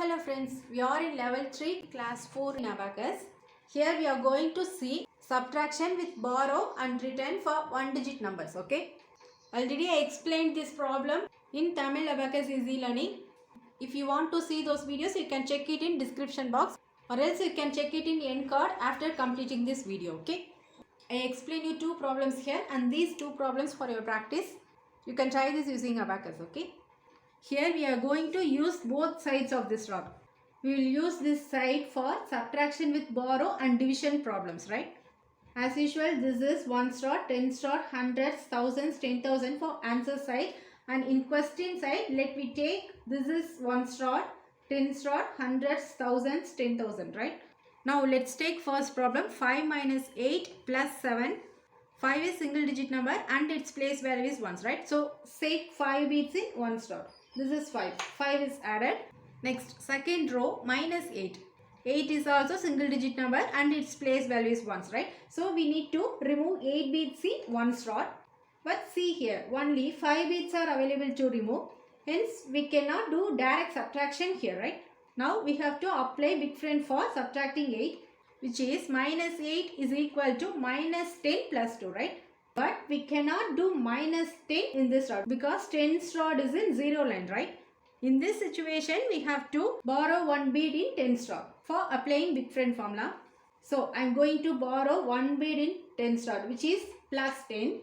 Hello friends, we are in level 3 class 4 in Abacus. Here we are going to see subtraction with borrow and return for one digit numbers. Okay. Already I explained this problem in Tamil Abacus Easy Learning. If you want to see those videos, you can check it in description box or else you can check it in end card after completing this video. Okay. I explain you two problems here and these two problems for your practice. You can try this using Abacus. Okay. Here we are going to use both sides of this rod. We will use this side for subtraction with borrow and division problems, right? As usual, this is ones rod, tens rod, hundreds, thousands, 10,000 for answer side. And in question side, let me take this is ones rod, tens rod, hundreds, thousands, 10,000, right? Now let's take first problem. 5 minus 8 plus 7. 5 is single digit number and its place value is ones, right? So take 5 bits in ones rod. This is 5. 5 is added. Next, second row, minus 8. 8 is also single digit number and its place value is ones, right? So we need to remove 8 bits in ones rod. But see here, only 5 bits are available to remove. Hence, we cannot do direct subtraction here, right? Now we have to apply big friend for subtracting 8, which is minus 8 is equal to minus 10 plus 2, right? But we cannot do minus 10 in this rod because 10's rod is in 0 line, right? In this situation, we have to borrow one bit in 10's rod for applying big friend formula. So, I am going to borrow one bit in 10's rod, which is plus 10.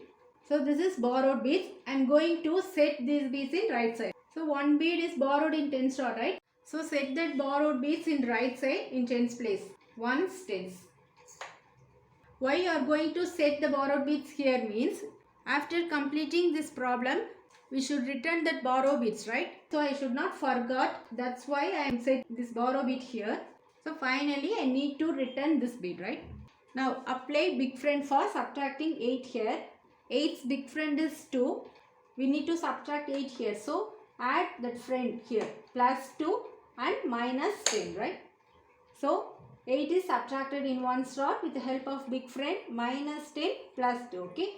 So, this is borrowed bits. I am going to set these bits in right side. So, one bit is borrowed in 10's rod, right? So, set that borrowed bits in right side in 10's place. Ones, tens. Why you are going to set the borrowed bits here means after completing this problem we should return that borrow bits, right? So I should not forget, that's why I am set this borrow bit here. So finally I need to return this bit, right? Now apply big friend for subtracting 8 here. 8's big friend is 2. We need to subtract 8 here. So add that friend here plus 2 and minus 10, right? So 8 is subtracted in one's rod with the help of big friend minus 10 plus 2. Okay.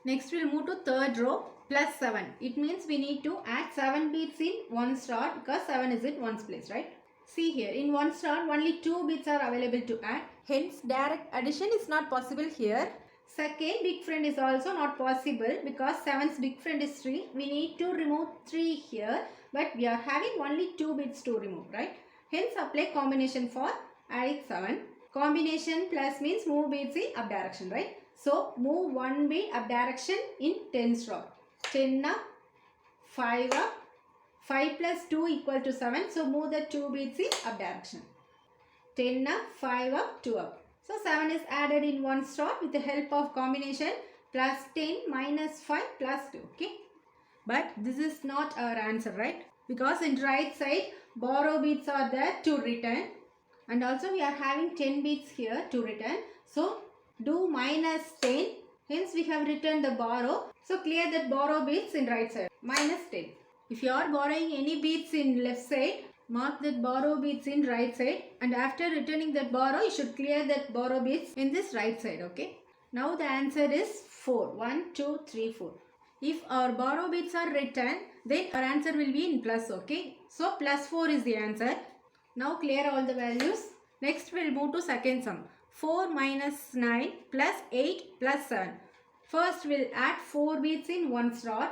Next we will move to third row plus 7. It means we need to add 7 bits in one's rod because 7 is in one's place, right? See here, in one's rod only 2 bits are available to add. Hence direct addition is not possible here. Second big friend is also not possible because 7's big friend is 3. We need to remove 3 here, but we are having only 2 bits to remove, right? Hence apply combination for adding 7. Combination plus means move bits in up direction, right? So move one bit up direction in 10's rod. 10 up, 5 up, 5 plus 2 equal to 7. So move the 2 bits in up direction. 10 up, 5 up, 2 up. So 7 is added in one's rod with the help of combination plus 10 minus 5 plus 2. Okay. But this is not our answer, right? Because in right side borrow bits are there to return. And also we are having 10 bits here to return. So do minus 10. Hence we have returned the borrow. So clear that borrow bits in right side. Minus 10. If you are borrowing any bits in left side, mark that borrow bits in right side. And after returning that borrow, you should clear that borrow bits in this right side. Okay. Now the answer is 4. 1, 2, 3, 4. If our borrow bits are returned, then our answer will be in plus. Okay. So plus 4 is the answer. Now clear all the values. Next we will move to second sum. 4 minus 9 plus 8 plus 7. First we will add 4 bits in one's rod.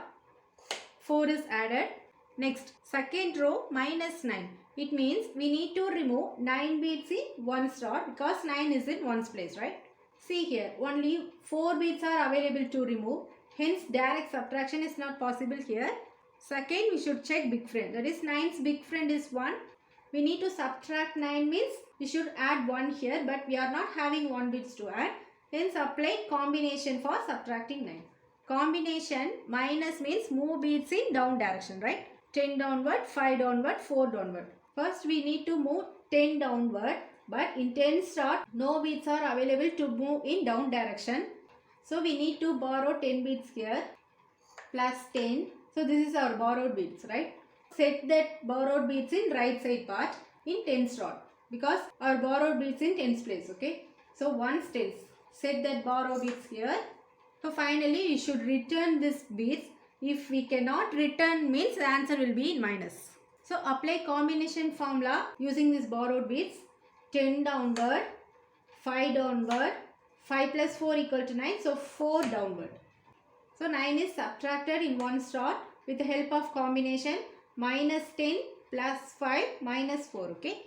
4 is added. Next second row minus 9. It means we need to remove 9 bits in one's rod because 9 is in one's place, right? See here, only 4 bits are available to remove. Hence direct subtraction is not possible here. Second we should check big friend. That is 9's big friend is 1. We need to subtract 9 means we should add 1 here, but we are not having 1 bits to add. Hence apply combination for subtracting 9. Combination minus means move bits in down direction, right? 10 downward, 5 downward, 4 downward. First we need to move 10 downward, but in 10's rod no bits are available to move in down direction. So we need to borrow 10 bits here plus 10. So this is our borrowed bits, right? Set that borrowed bits in right side part in 10's rod because our borrowed bits in 10's place, okay? So ones, tens. Set that borrowed bits here. So finally we should return this bits. If we cannot return means the answer will be in minus. So apply combination formula using this borrowed bits. 10 downward, 5 downward, 5 plus 4 equal to 9. So 4 downward. So 9 is subtracted in one shot with the help of combination. Minus 10 plus 5 minus 4. Okay.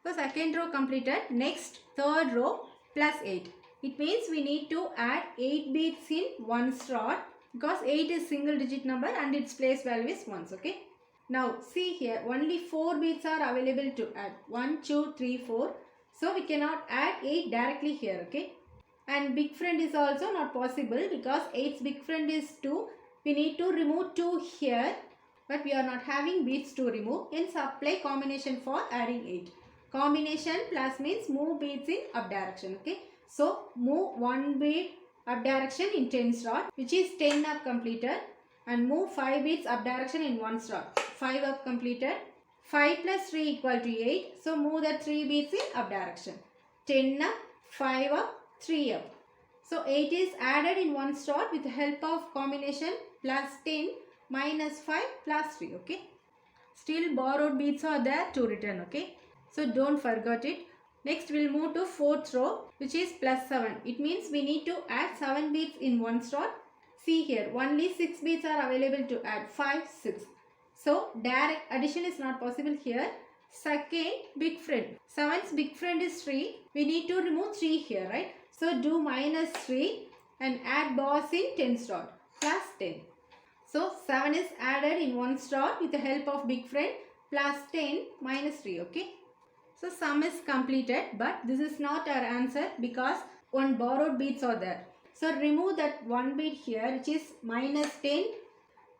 So second row completed. Next third row plus 8. It means we need to add 8 bits in one slot because 8 is single digit number and its place value is 1s. Okay. Now see here, only 4 bits are available to add. 1, 2, 3, 4. So we cannot add 8 directly here. Okay. And big friend is also not possible because 8's big friend is 2. We need to remove 2 here, but we are not having bits to remove. Hence apply combination for adding 8. Combination plus means move bits in up direction. Okay. So move 1 bit up direction in 10 slot, which is 10 up completed, and move 5 bits up direction in 1 slot. 5 up completed. 5 plus 3 equal to 8. So move the 3 bits in up direction. 10 up, 5 up, 3 up. So 8 is added in one slot with the help of combination plus 10 minus 5 plus 3. Okay. Still borrowed bits are there to return. Okay. So don't forget it. Next we'll move to fourth row, which is plus 7. It means we need to add 7 bits in one slot. See here, only 6 bits are available to add. 5, 6. So direct addition is not possible here. Second big friend. 7's big friend is 3. We need to remove 3 here, right? So do minus 3 and add bars in 10 slot plus 10. So 7 is added in one slot with the help of big friend plus 10 minus 3. Okay. So sum is completed, but this is not our answer because one borrowed bits are there. So remove that one bit here, which is minus 10.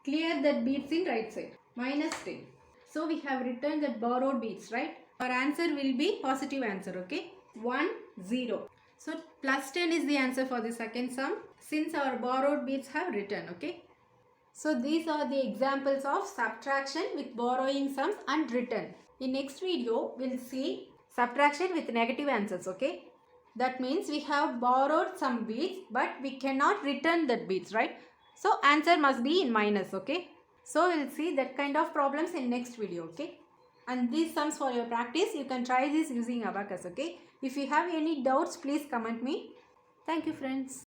Clear that bits in right side. Minus 10. So we have written that borrowed bits, right? Our answer will be positive answer. Okay. 1, 0. So plus 10 is the answer for the second sum since our borrowed bits have written. Okay. So these are the examples of subtraction with borrowing sums and return. In next video, we'll see subtraction with negative answers. Okay. That means we have borrowed some bits, but we cannot return that bits, right? So answer must be in minus. Okay. So we'll see that kind of problems in next video. Okay. And these sums for your practice, you can try this using Abacus. Okay. If you have any doubts, please comment me. Thank you, friends.